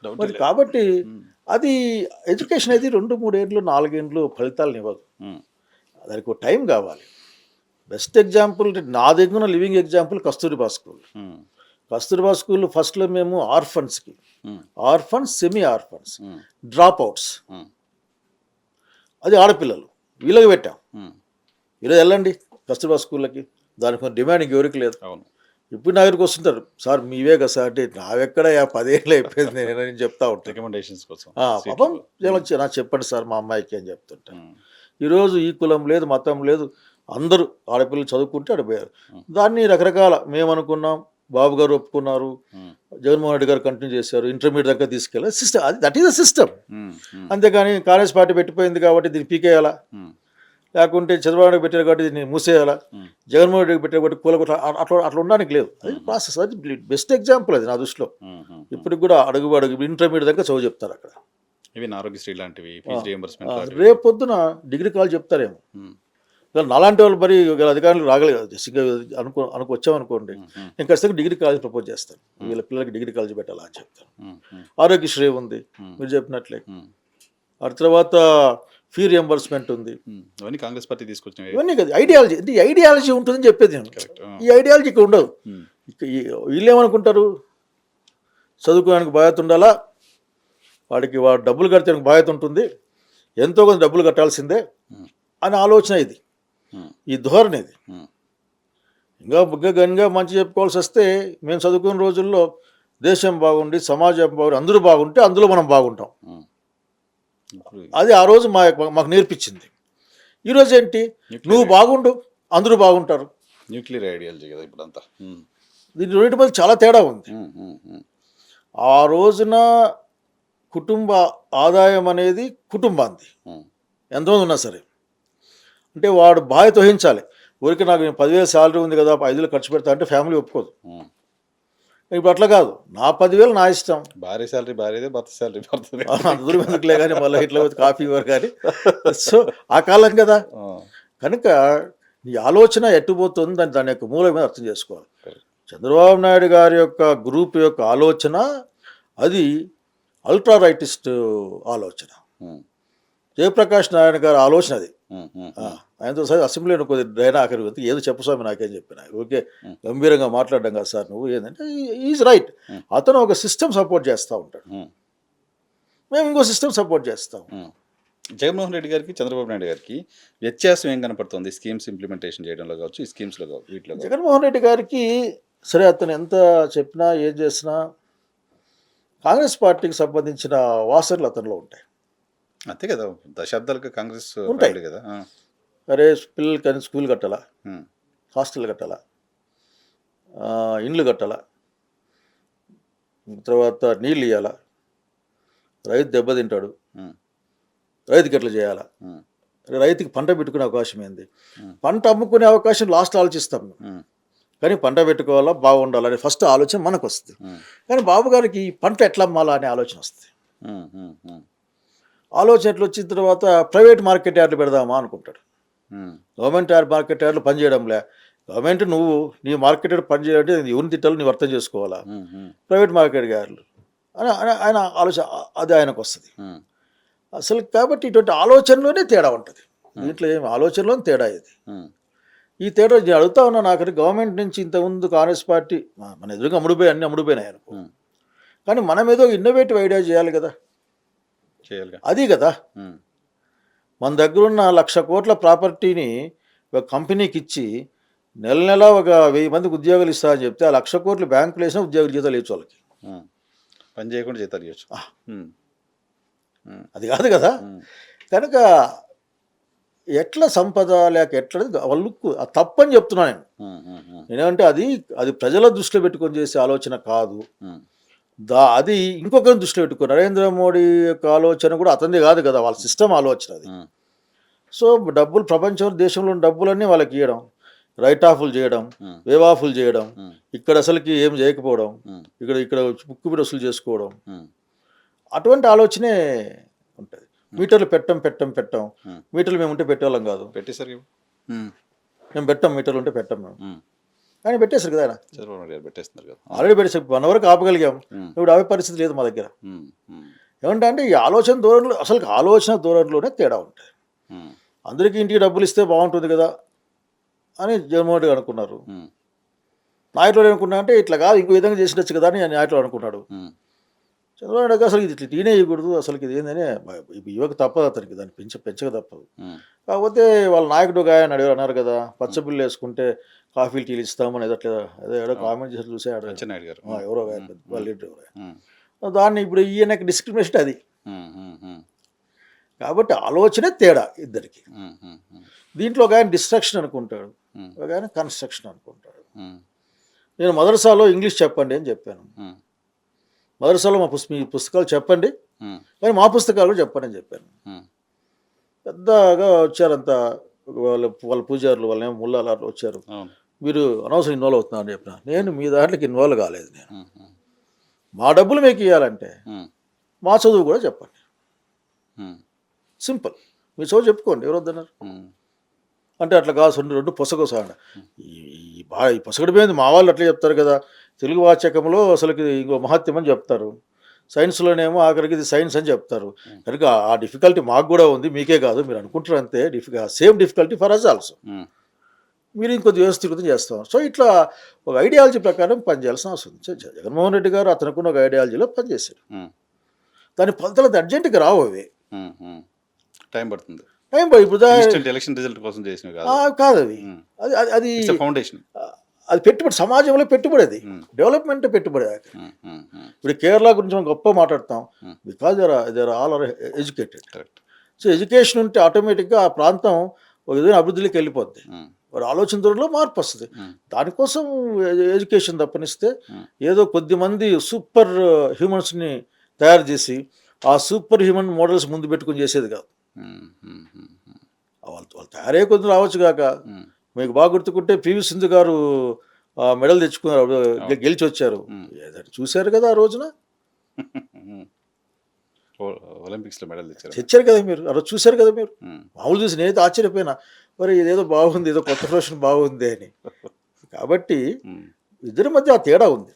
డౌటే మరి లేదు. కాబట్టి హ్మ్. అది ఎడ్యుకేషన్ అనేది 2, 3 ఏళ్ళు, 4 ఏండ్లు ఫలితాలనివ్వదు. హ్మ్. దానికి ఒక టైం కావాలి. బెస్ట్ ఎగ్జాంపుల్ నా దగ్గర లివింగ్ ఎగ్జాంపుల్ కస్తూరిబా స్కూల్. హ్మ్. కస్తూరిబా స్కూల్ ఫస్ట్‌లో మేము ఆర్ఫన్స్‌కి, హ్మ్. ఆర్ఫన్స్, సెమీ ఆర్ఫన్స్, హ్మ్. డ్రాప్ అవుట్స్, హ్మ్. అది ఆడపిల్లలు వీళ్ళకి పెట్టాం. హ్మ్. ఈరోజు వెళ్ళండి కస్తూరిబా స్కూళ్ళకి, దానికి కొంచెం డిమాండ్ ఇంకెవరికి లేదు. అవును. ఇప్పుడు నా దగ్గరికి వస్తుంటారు, సార్ మీవే కదా సార్ అంటే, నావెక్కడ 10 ఏళ్ళు అయిపోయింది నేను చెప్తా ఉంటాను. రికమెండేషన్స్ కోసం సీట్లు. పాపం హ్మ్. నాకు చెప్పండి సార్ మా అమ్మాయికి అని చెప్తుంటాను. హ్మ్. ఈరోజు ఈ కులం లేదు, మతం లేదు, అందరూ ఆడపిల్లలు చదువుకుంటే ఆడిపోయారు. హ్మ్. దాన్ని రకరకాల మేము అనుకున్నాం, బాబు గారు ఒప్పుకున్నారు, హ్మ్. జగన్మోహన్ రెడ్డి గారు కంటిన్యూ చేశారు, ఇంటర్మీడియట్ దాకా తీసుకెళ్ళారు. సిస్టమ్ అది, దట్ ఈస్ ద సిస్టమ్. హ్మ్. హ్మ్. అంతేగాని కాంగ్రెస్ పార్టీ పెట్టిపోయింది కాబట్టి దీన్ని పీకేయాలా, హ్మ్. లేకుంటే చంద్రబాబు నాయుడు పెట్టారు కాబట్టి దీన్ని మూసేయాలా, హ్మ్. జగన్మోహన్ రెడ్డి పెట్టారు కాబట్టి కూలగొట్ట, అట్లా అట్లా ఉండడానికి లేదు. అది హ్మ్. ప్రాసెస్, అది బెస్ట్ ఎగ్జాంపుల్ అది నా దృష్టిలో. హ్మ్. హ్మ్. ఇప్పటికి కూడా అడుగు అడుగు ఇంటర్మీడియట్ దాకా చదువు చెప్తారు అక్కడ. ఇవి ఆరోగ్యశ్రీ లాంటివి, ఆ, ఫీజు రియంబర్స్మెంట్ లాంటివి. రేపు పొద్దున డిగ్రీ కాలేజ్ చెప్తారేమో. హ్మ్. ఇవాళ నాలాంటి వాళ్ళు మరి అధికారులు రాగలి వచ్చామనుకోండి, హ్మ్. హ్మ్. నేను ఖచ్చితంగా డిగ్రీ కాలేజ్ ప్రపోజ్ చేస్తాను, హ్మ్. వీళ్ళ పిల్లలకి డిగ్రీ కాలేజ్ పెట్టాలా అని చెప్తాను. హ్మ్. హ్మ్. ఆరోగ్యశ్రీ ఉంది హ్మ్. మీరు చెప్పినట్లే, హ్మ్. ఆ తర్వాత ఫీ రియంబర్స్మెంట్ ఉంది. హ్మ్. అవన్నీ కాంగ్రెస్ పార్టీ తీసుకొచ్చినవి. ఇవన్నీ కదా ఐడియాలజీ, అంటే ఈ ఐడియాలజీ ఉంటుందని చెప్పేది నేను. కరెక్ట్. ఈ ఐడియాలజీ ఇక్కడ ఉండదు. హ్మ్. వీళ్ళు ఏమనుకుంటారు, చదువుకోవడానికి బాధ్యత ఉండాలా, వాడు డబ్బులు కడితే బాధ్యత ఉంటుంది, ఎంతో కొంత డబ్బులు కట్టాల్సిందే హ్మ్. అనే ఆలోచన ఇది, హ్మ్. ఈ ధోరణి ఇది. హ్మ్. ఇంకా గనిగా మంచి చెప్పుకోవాల్సి వస్తే, మేము చదువుకున్న రోజుల్లో దేశం బాగుండి సమాజం బాగుండి అందరూ బాగుంటే అందులో మనం బాగుంటాం. హ్మ్. ఇప్పుడు అది ఆ రోజు మాకు నేర్పించింది. ఈరోజు ఏంటి, నువ్వు న్యూక్లియర్ బాగుండు అందరూ బాగుంటారు. న్యూక్లియర్ ఐడియాలజీ కదా ఇప్పుడంతా. హ్మ్. దీని రెండింటి మధ్య చాలా తేడా ఉంది. హ్మ్. హ్మ్. హ్మ్. ఆ రోజున కుటుంబ ఆదాయం అనేది కుటుంబాంది, హ్మ్. ఎంతమంది ఉన్నా సరే, అంటే వాడు బాధ్యత వహించాలి. ఊరికి నాకు 10,000 శాలరీ ఉంది కదా 5,000 ఖర్చు పెడతా అంటే ఫ్యామిలీ ఒప్పుకోదు. హ్మ్. ఇప్పుడు అట్లా కాదు, నా 10,000 నా ఇష్టం. భార్య శాలరీ భార్యదే, భర్త శాలరీ భర్తదే. అంత దూరం ఎందుకులే కానీ మళ్ళీ ఇట్లా పోతే కాఫీ ఇవ్వరు కానీ. సో ఆ కాలం కదా, ఆ! కనుక ఈ ఆలోచన ఎట్టుపోతుంది దాని యొక్క మూలం మీద అర్థం చేసుకోవాలి. కరెక్ట్. చంద్రబాబు నాయుడు గారి యొక్క గ్రూప్ యొక్క ఆలోచన అది అల్ట్రా రైటిస్ట్ ఆలోచన. హ్మ్. జయప్రకాష్ నారాయణ గారి ఆలోచన అది. హ్మ్. హ్మ్. హ్మ్. ఆయనతో సార్ అసెంబ్లీలో కొద్ది డైనా ఆఖరి వ్యక్తి ఏదో చెప్పు స్వామి నాకేం చెప్పిన, ఓకే హ్మ్. గంభీరంగా మాట్లాడడం కదా సార్ నువ్వు ఏంటంటే, ఈజ్ రైట్. హ్మ్. అతను ఒక సిస్టమ్ సపోర్ట్ చేస్తూ ఉంటాడు, హ్మ్. మేము ఇంకో సిస్టమ్ సపోర్ట్ చేస్తాం. హ్మ్. జగన్మోహన్ రెడ్డి గారికి, చంద్రబాబు నాయుడు గారికి వ్యత్యాసం ఏం కనపడుతుంది? స్కీమ్స్ ఇంప్లిమెంటేషన్ చేయడంలో కావచ్చు, ఈ స్కీమ్స్‌లో వీటిలో కావచ్చు. జగన్మోహన్ రెడ్డి గారికి సరే, అతను ఎంత చెప్పినా ఏం చేసినా కాంగ్రెస్ పార్టీకి సంబంధించిన వాసనలు అతనిలో ఉంటాయి. అంతే కదా! దశాబ్దాలుగా కాంగ్రెస్ ఉంటాయి. ఫ్యామిలీ కదా! ఆ! అరే పిల్లలకి కానీ స్కూల్ కట్టాలా, హ్మ్. హాస్టల్ కట్టాలా, ఇండ్లు కట్టాలా, తర్వాత నీళ్ళు ఇవ్వాలా, రైతు దెబ్బతింటాడు, హ్మ్. రైతుకి ఎట్లా చేయాలా, హ్మ్. రైతుకి పంట పెట్టుకునే అవకాశం ఏంది, హ్మ్. పంట అమ్ముకునే అవకాశం లాస్ట్ ఆలోచిస్తాం మేము. హ్మ్. కానీ పంట పెట్టుకోవాలా, బాగుండాలని ఫస్ట్ ఆలోచన మనకు వస్తుంది. హ్మ్. కానీ బాబు గారికి ఈ పంట ఎట్లా అమ్మాలా అనే ఆలోచన వస్తుంది. హ్మ్. హ్మ్. హ్మ్. ఆలోచన ఎట్లా వచ్చిన తర్వాత ప్రైవేట్ మార్కెట్ యార్డ్లు పెడదామా అనుకుంటాడు. హ్మ్. గవర్నమెంట్ మార్కెట్ యార్డ్లు పనిచేయడంలే, గవర్నమెంట్ నువ్వు నీ మార్కెట్ యార్డ్ పనిచేయాలంటే ఎవరిని తిట్టాలో నువ్వు అర్థం చేసుకోవాలా, హ్మ్. హ్మ్. ప్రైవేట్ మార్కెట్ యార్డ్లు అని ఆయన ఆలోచన, అది ఆయనకు వస్తుంది హ్మ్. అసలు. కాబట్టి ఇటువంటి ఆలోచనలోనే తేడా ఉంటుంది, హ్మ్. దీంట్లో ఏమి ఆలోచనలోనే తేడా ఇది. హ్మ్. ఈ తేడా నేను అడుగుతా ఉన్నా, నాకు గవర్నమెంట్ నుంచి ఇంతకుముందు కాంగ్రెస్ పార్టీ మన ఎదురుగా అన్ని అమ్ముడుపోయినాయి అనుకో, హ్మ్. కానీ మనం ఏదో ఇన్నోవేటివ్ ఐడియా చేయాలి కదా, చేయాలిగా. అది కదా. హ్మ్. మన దగ్గర ఉన్న 1,00,000 కోట్ల ప్రాపర్టీని ఒక కంపెనీకి ఇచ్చి నెల నెల ఒక 1000 మందికి ఉద్యోగాలు ఇస్తా అని చెప్తే, ఆ 1,00,000 కోట్లు బ్యాంకులు వేసినా ఉద్యోగుల జీతాలు ఇచ్చు వాళ్ళకి. హ్మ్. పని చేయకుండా జీతాలు ఇవ్వచ్చు. ఆ, హ్మ్. హ్మ్. అది కాదు కదా. హ్మ్. కనుక ఎట్లా సంపద లేక ఎట్లా వాళ్ళు తప్పని చెప్తున్నా నేను. హ్మ్. హ్మ్. హ్మ్. నేనేమంటే అది అది ప్రజల దృష్టిలో పెట్టుకొని చేసే ఆలోచన కాదు. హ్మ్. అది ఇంకొకరిని దృష్టిలో పెట్టుకుని, నరేంద్ర మోడీ యొక్క ఆలోచన కూడా అతనిది కాదు కదా, వాళ్ళ సిస్టమ్ ఆలోచన అది. హ్మ్. సో డబ్బులు ప్రపంచంలో దేశంలో ఉన్న డబ్బులన్నీ వాళ్ళకి ఇవ్వడం, రైట్ ఆఫ్లు చేయడం, హ్మ్. వేవ్ ఆఫ్లు చేయడం, హ్మ్. ఇక్కడ అసలుకి ఏం చేయకపోవడం, హ్మ్. ఇక్కడ ఇక్కడ ముక్కు మీద వసూలు చేసుకోవడం, హ్మ్. అటువంటి ఆలోచనే ఉంటుంది. మీటర్లు పెట్టం. హ్మ్. మీటర్లు మేము ఉంటే పెట్టేవాళ్ళం కాదు, పెట్టేసరికి హ్మ్. మేము పెట్టం, మీటర్లు ఉంటే పెట్టం మేము. హ్మ్. ఆయన పెట్టేశారు కదా ఆయన చంద్రబాబు నాయుడు గారు పెట్టేస్తున్నారు కదా. ఆల్రెడీ పెట్టేసారు 1 వరకు ఆపగలిగాం. ఉమ్, ఇప్పుడు ఆపే పరిస్థితి లేదు మా దగ్గర. ఉమ్, ఉమ్, ఏమంటే ఈ ఆలోచన ధోరణిలో అసలు ఆలోచన ధోరణిలోనే తేడా ఉంటాయి. ఉమ్, అందరికీ ఇంటికి డబ్బులు ఇస్తే బాగుంటుంది కదా అని జగన్మోహన్ రెడ్డి అనుకున్నారు. ఉమ్, నాయకులు ఏమనుకున్నా అంటే ఇట్లా కాదు ఇంకో విధంగా చేసినచ్చు కదా అని నాయకులు అనుకున్నాడు. ఉమ్, చంద్రబాబు నాయుడు అసలు ఇది ఇట్లా టీనే ఇవ్వకూడదు, అసలు ఇది ఏందని ఇవ్వక తప్పదు అతనికి, దాన్ని పెంచక తప్పదు. ఉమ్, కాకపోతే వాళ్ళ నాయకుడు ఒక ఆయన అన్నారు కదా, పచ్చ బిల్లు వేసుకుంటే కాఫీలు టీలు ఇస్తామని ఎదట్లేదా అదే ఎవడో కామెంట్ చేసి చూసాడు అచ్చెన్నాయుడు గారు. ఎవరో ఒక ఆయన, వాళ్ళ లీడర్ ఎవరో ఆయన. ఉమ్, దాన్ని ఇప్పుడు ఈయనకి డిస్క్రిమినేషన్ అది. ఉమ్, ఉమ్, ఉమ్, కాబట్టి ఆలోచనే తేడా ఇద్దరికి. ఉమ్, ఉమ్, ఉమ్, దీంట్లో ఒక ఆయన డిస్ట్రక్షన్ అనుకుంటాడు, ఉమ్, ఒక ఆయన కన్స్ట్రక్షన్ అనుకుంటాడు. ఉమ్, నేను మదర్సాలో ఇంగ్లీష్ చెప్పండి అని చెప్పాను. ఉమ్, మదర్సాలో మీ పుస్తకాలు చెప్పండి, ఉమ్, కానీ మా పుస్తకాలు కూడా చెప్పండి అని చెప్పాను. ఉమ్, పెద్దగా వచ్చారంతా వాళ్ళ పూజారులు, వాళ్ళేమో ముల్లాలు అట్లా వచ్చారు. అవును. మీరు అనవసరం ఇన్వాల్వ్ అవుతున్నారు అని చెప్పిన. నేను మీ దాంట్లోకి ఇన్వాల్వ్ కాలేదు. నేను ఉమ్, ఉమ్, మా డబ్బులు మీకు ఇవ్వాలంటే ఉమ్, మా చదువు కూడా చెప్పండి, ఉమ్, సింపుల్. మీ చదువు చెప్పుకోండి, ఎవరు వద్దన్నారు. ఉమ్, అంటే అట్లా కాదు, రెండు పుస్తకం సార్ ఈ పుస్తకం మీద మా వాళ్ళు అట్లా చెప్తారు కదా, తెలుగు వాచకంలో అసలుకి ఇంకో మహత్యం అని చెప్తారు, సైన్స్లోనేమో ఆఖరికి ఇది సైన్స్ అని చెప్తారు. కనుక ఆ డిఫికల్టీ మాకు కూడా ఉంది, మీకే కాదు, మీరు అనుకుంటారు అంతే. Same difficulty for us also. Um, మీరు ఇంకొద్ది వ్యవస్థీకృతం చేస్తాం. సో ఇట్లా ఒక ఐడియాలజీ ప్రకారం పనిచేయాల్సిన అవసరం ఉంది. సో జగన్మోహన్ రెడ్డి గారు అతనుకున్న ఒక ఐడియాలజీలో పనిచేశారు. ఉమ్, దాని ఫలితాలు అర్జెంటుగా రావు అవి, ఉమ్, ఉమ్. టైం పడుతుంది. టైం పడి ఇప్పుడు ఇన్స్టెంట్ ఎలక్షన్ రిజల్ట్ కోసం చేసినవి కాదు. కాదు అవి. ఉమ్. అది అది అది ఇట్స్ ఫౌండేషన్. అది పెట్టుబడి, సమాజంలో పెట్టుబడి, అది డెవలప్మెంట్ పెట్టుబడి. ఇప్పుడు కేరళ గురించి మనం గొప్ప మాట్లాడతాం, because they're all are educated. Correct. So education ఉంటే ఆటోమేటిక్గా ఆ ప్రాంతం ఒక విధంగా అభివృద్ధిలోకి వెళ్ళిపోద్ది. వారి ఆలోచన ధోరణిలో మార్పు వస్తుంది. దానికోసం ఎడ్యుకేషన్ తప్పనిస్తే ఏదో కొద్దిమంది సూపర్ హ్యూమన్స్ని తయారు చేసి ఆ సూపర్ హ్యూమన్ మోడల్స్ ముందు పెట్టుకుని చేసేది కాదు. వాళ్ళు తయారయ్యే కొద్ది రావచ్చు కాక. మీకు బాగా గుర్తుకుంటే పివి సింధు గారు మెడల్ తెచ్చుకున్నారు, గెలిచి వచ్చారు. చూశారు కదా ఆ రోజున, ఒలింపిక్స్లో మెడల్ తెచ్చారు కదా మీరు, ఆ రోజు చూశారు కదా మీరు. మామూలు చూసి నేనైతే ఆశ్చర్యపోయినా, మరి ఇదేదో బాగుంది, ఏదో కొత్త ఫ్యాషన్ బాగుంది అని. కాబట్టి ఇద్దరి మధ్య ఆ తేడా ఉంది.